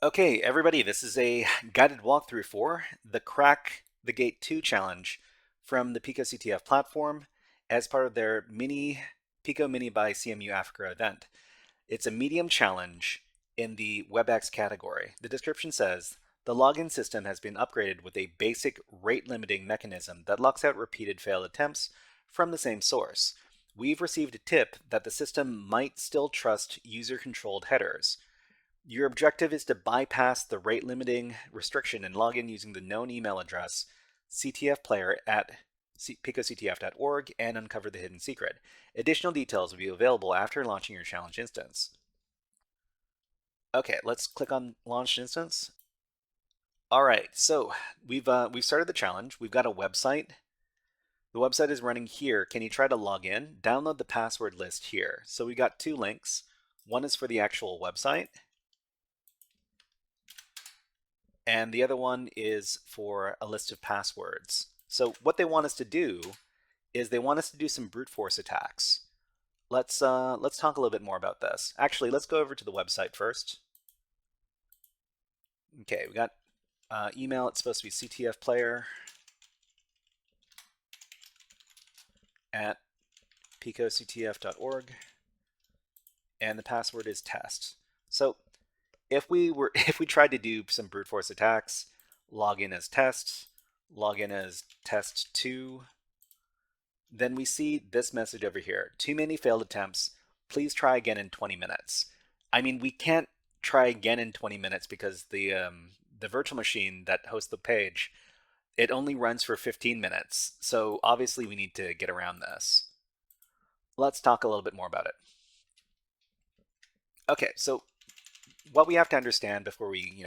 Okay, everybody, this is a guided walkthrough for the Crack the Gate 2 challenge from the picoCTF platform as part of their Pico Mini by CMU Africa event. It's a medium challenge in the WebEx category. The description says, the login system has been upgraded with a basic rate limiting mechanism that locks out repeated failed attempts from the same source. We've received a tip that the system might still trust user-controlled headers. Your objective is to bypass the rate limiting restriction and log in using the known email address ctfplayer@picoctf.org and uncover the hidden secret. Additional details will be available after launching your challenge instance. Okay, let's click on Launched Instance. All right, so we've started the challenge. We've got a website. The website is running here. Can you try to log in? Download the password list here. So we got two links. One is for the actual website, and the other one is for a list of passwords. So what they want us to do is they want us to do some brute force attacks. Let's talk a little bit more about this. Actually, let's go over to the website first. Okay, we got email. It's supposed to be ctfplayer@picoctf.org, and the password is test. So if we tried to do some brute force attacks, log in as test, log in as test2, then we see this message over here. Too many failed attempts. Please try again in 20 minutes. I mean, we can't try again in 20 minutes because the virtual machine that hosts the page, it only runs for 15 minutes. So obviously we need to get around this. Let's talk a little bit more about it. Okay, so what we have to understand before we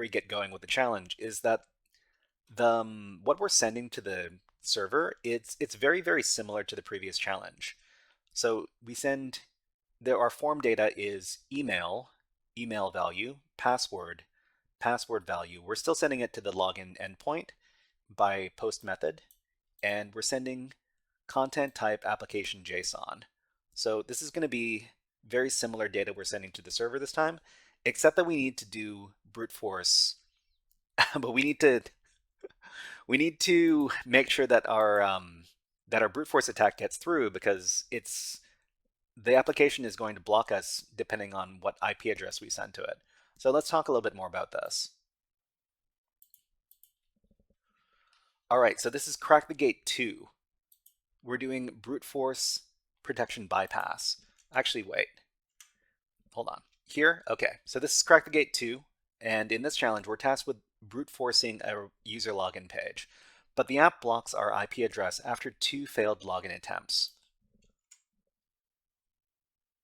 get going with the challenge is that what we're sending to the server, it's very, very similar to the previous challenge. So our form data is email value, password value. We're still sending it to the login endpoint by post method, and we're sending content type application JSON. So this is going to be very similar data we're sending to the server this time, except that we need to do brute force, but we need to make sure that our brute force attack gets through, because the application is going to block us depending on what IP address we send to it. So let's talk a little bit more about this. All right, so this is Crack the Gate 2. We're doing brute force protection bypass. Actually, wait. Hold on. Here? Okay, so this is Crack the Gate 2, and in this challenge, we're tasked with brute forcing a user login page. But the app blocks our IP address after 2 failed login attempts.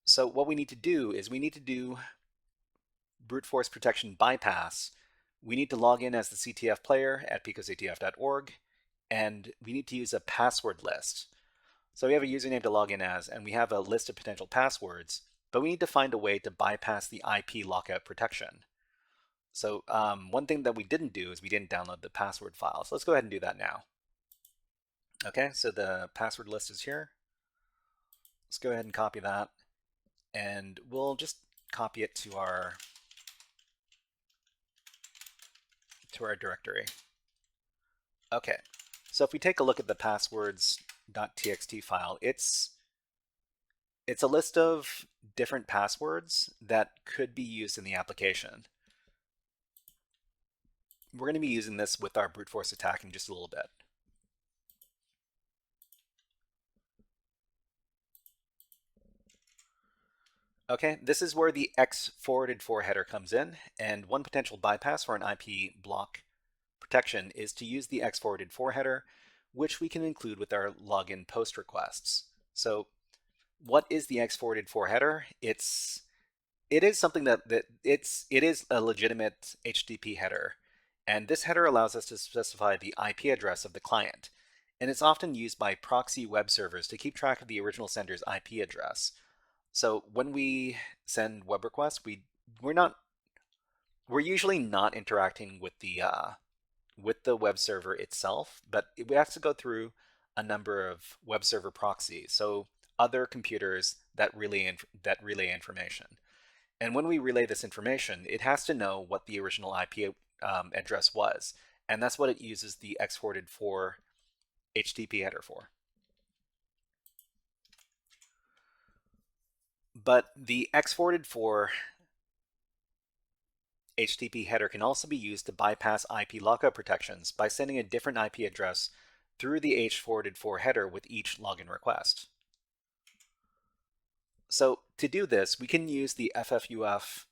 So what we need to do is we need to do brute force protection bypass. We need to log in as the CTF player at picoCTF.org, and we need to use a password list. So we have a username to log in as, and we have a list of potential passwords, but we need to find a way to bypass the IP lockout protection. So one thing that we didn't do is we didn't download the password file. So let's go ahead and do that now. Okay, so the password list is here. Let's go ahead and copy that, and we'll just copy it to our directory. Okay, so if we take a look at the passwords.txt file, it's a list of different passwords that could be used in the application. We're going to be using this with our brute force attack in just a little bit. Okay, this is where the X forwarded for header comes in, and one potential bypass for an IP block protection is to use the X forwarded for header, which we can include with our login post requests. So what is the X forwarded for header? It is something it is a legitimate HTTP header, and this header allows us to specify the IP address of the client, and it's often used by proxy web servers to keep track of the original sender's IP address. So when we send web requests, we're usually not interacting with the with the web server itself, but we have to go through a number of web server proxies, so other computers that relay information. And when we relay this information, it has to know what the original IP address was, and that's what it uses the exported for HTTP header for. But the exported for HTTP header can also be used to bypass IP lockup protections by sending a different IP address through the H forwarded for header with each login request. So to do this, we can use the FFUF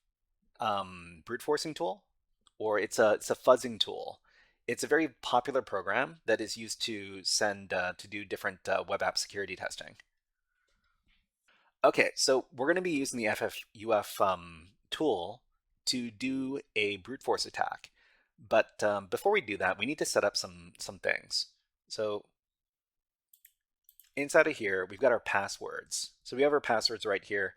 brute forcing tool, or it's a fuzzing tool. It's a very popular program that is used to send to do different web app security testing. Okay, so we're going to be using the FFUF tool to do a brute force attack. But before we do that, we need to set up some things. So inside of here, we've got our passwords. So we have our passwords right here.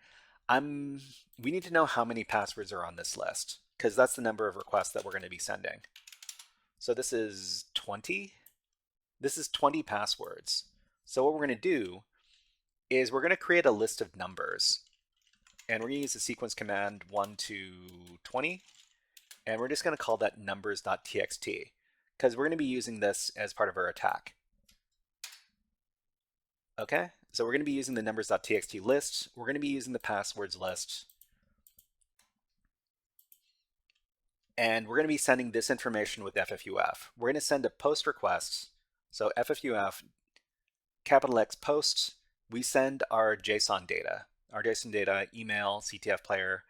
We need to know how many passwords are on this list, because that's the number of requests that we're going to be sending. So this is 20. This is 20 passwords. So what we're going to do is we're going to create a list of numbers. And we're going to use the sequence command 1 to 20. And we're just going to call that numbers.txt, because we're going to be using this as part of our attack. Okay, so we're going to be using the numbers.txt list. We're going to be using the passwords list. And we're going to be sending this information with FFUF. We're going to send a post request. So FFUF, capital X post, we send our JSON data. Our JSON data, email, CTF player,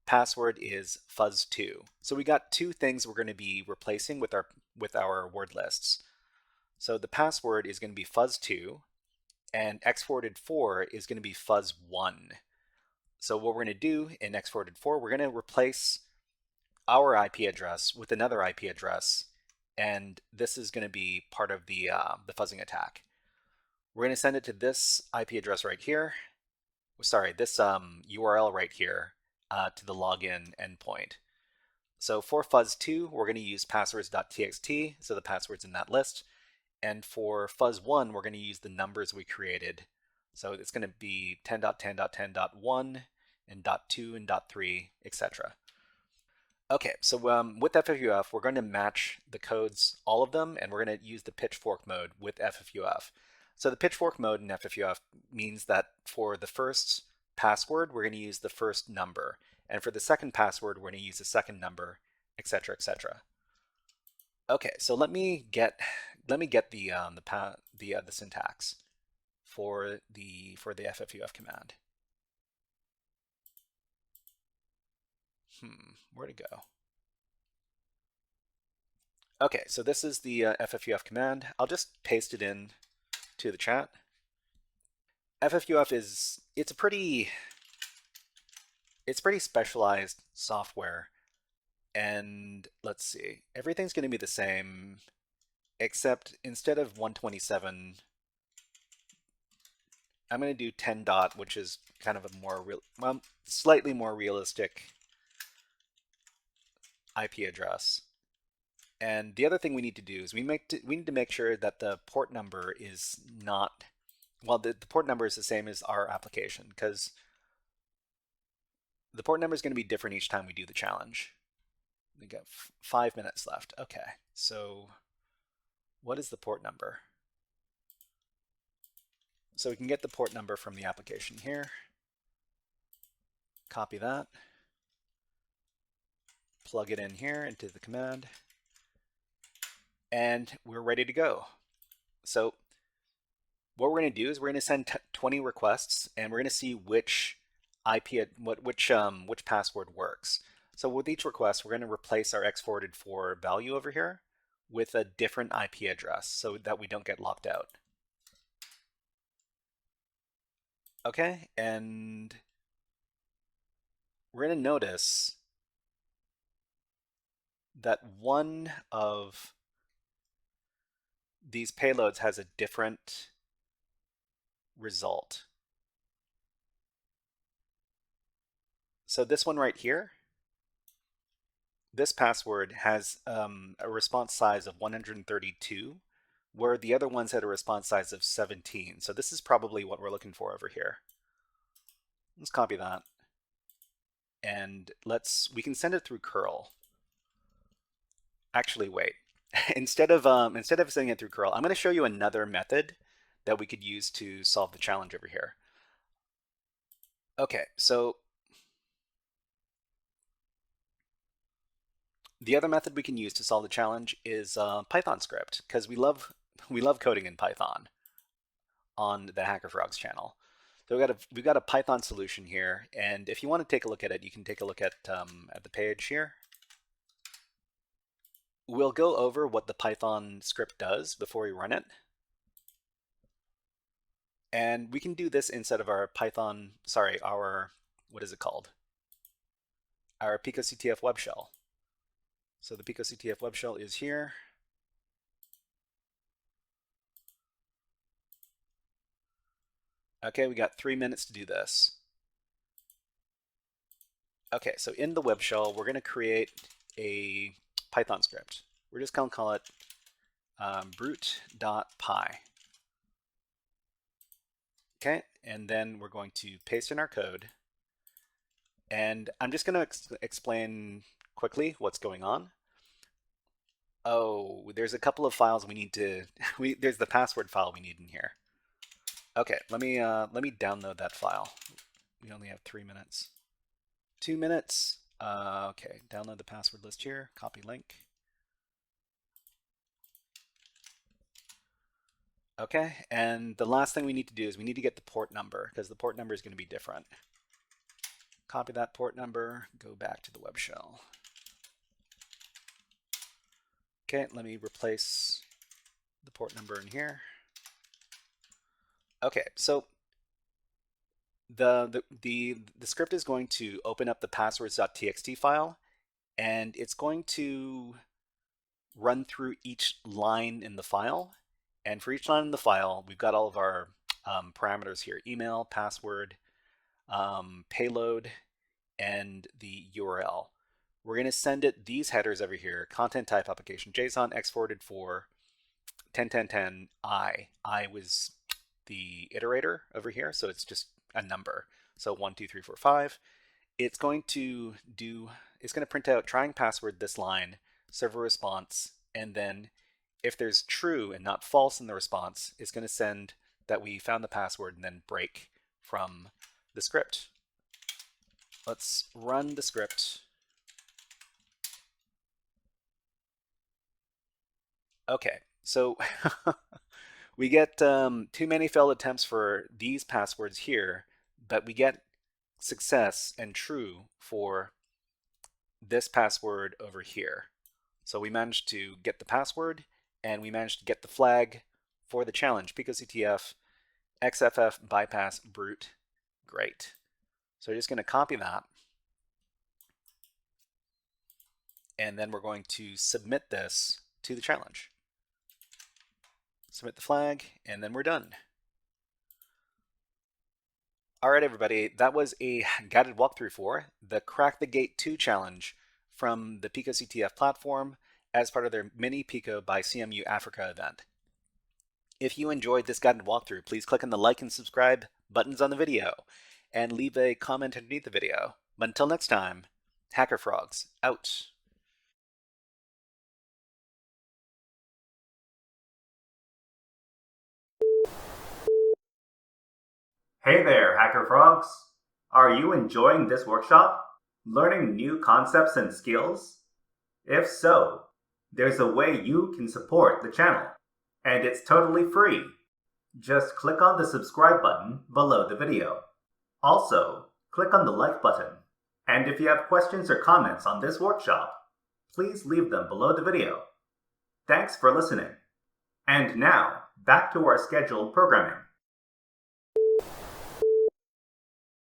password is fuzz2. So we got two things we're going to be replacing with our word lists. So the password is going to be fuzz2, and exported for is going to be fuzz1. So what we're going to do in exported for, we're going to replace our IP address with another IP address, and this is going to be part of the fuzzing attack. We're going to send it to this IP address right here. Sorry, this URL right here to the login endpoint. So for fuzz2, we're going to use passwords.txt, so the password's in that list. And for fuzz1, we're going to use the numbers we created. So it's going to be 10.10.10.1 and .2 and .3, etc. Okay, so with FFUF, we're going to match the codes, all of them, and we're going to use the pitchfork mode with FFUF. So the pitchfork mode in FFUF means that for the first password, we're going to use the first number. And for the second password, we're going to use the second number, etc., etc. Okay, so let me get the syntax for the FFUF command. Where'd it go? Okay, so this is the FFUF command. I'll just paste it in to the chat. FFUF it's pretty specialized software, and let's see, everything's going to be the same, except instead of 127, I'm going to do 10 dot, which is kind of a more slightly more realistic IP address. And the other thing we need to do is we need to make sure that the port number is not, well, the port number is the same as our application, because the port number is going to be different each time we do the challenge. We got 5 minutes left. Okay, so what is the port number? So we can get the port number from the application here. Copy that. Plug it in here into the command. And we're ready to go. So what we're going to do is we're going to send 20 requests, and we're going to see which which password works. So with each request, we're going to replace our exported for value over here with a different IP address so that we don't get locked out. Okay, and we're going to notice that one of these payloads has a different result. So this one right here, this password has a response size of 132, where the other ones had a response size of 17. So this is probably what we're looking for over here. Let's copy that. And we can send it through curl. Actually, wait. instead of sending it through curl, I'm going to show you another method that we could use to solve the challenge over here. Okay, so the other method we can use to solve the challenge is Python script, because we love coding in Python on the HackerFrogs channel. So we've got a Python solution here, and if you want to take a look at it, you can take a look at the page here. We'll go over what the Python script does before we run it. And we can do this instead of our what is it called? Our picoCTF web shell. So the picoCTF web shell is here. Okay, we got 3 minutes to do this. Okay, so in the web shell, we're going to create a Python script. We're just going to call it brute.py. Okay, and then we're going to paste in our code. And I'm just going to explain quickly what's going on. Oh, there's a couple of files we need to, there's the password file we need in here. Okay, let me download that file. We only have 3 minutes. 2 minutes. Okay, download the password list here, copy link. Okay, and the last thing we need to do is we need to get the port number, because the port number is going to be different. Copy that port number, go back to the web shell. Okay, let me replace the port number in here. Okay, so the script is going to open up the passwords.txt file, and it's going to run through each line in the file. And for each line in the file, we've got all of our parameters here: email, password, payload, and the URL. We're going to send it these headers over here: content type application JSON, exported for 10.10.10 I. I was the iterator over here, so it's just a number. So 1, 2, 3, 4, 5. It's going to print out trying password this line, server response, and then if there's true and not false in the response, it's going to send that we found the password and then break from the script. Let's run the script. Okay, so we get too many failed attempts for these passwords here, but we get success and true for this password over here. So we managed to get the password, and we managed to get the flag for the challenge: picoCTF XFF bypass brute. Great. So we're just going to copy that, and then we're going to submit this to the challenge. Submit the flag, and then we're done. All right, everybody, that was a guided walkthrough for the Crack the Gate 2 challenge from the picoCTF platform as part of their Mini Pico by CMU Africa event. If you enjoyed this guided walkthrough, please click on the like and subscribe buttons on the video and leave a comment underneath the video. But until next time, HackerFrogs out. Hey there, HackerFrogs! Are you enjoying this workshop? Learning new concepts and skills? If so, there's a way you can support the channel, and it's totally free. Just click on the subscribe button below the video. Also, click on the like button. And if you have questions or comments on this workshop, please leave them below the video. Thanks for listening. And now, back to our scheduled programming.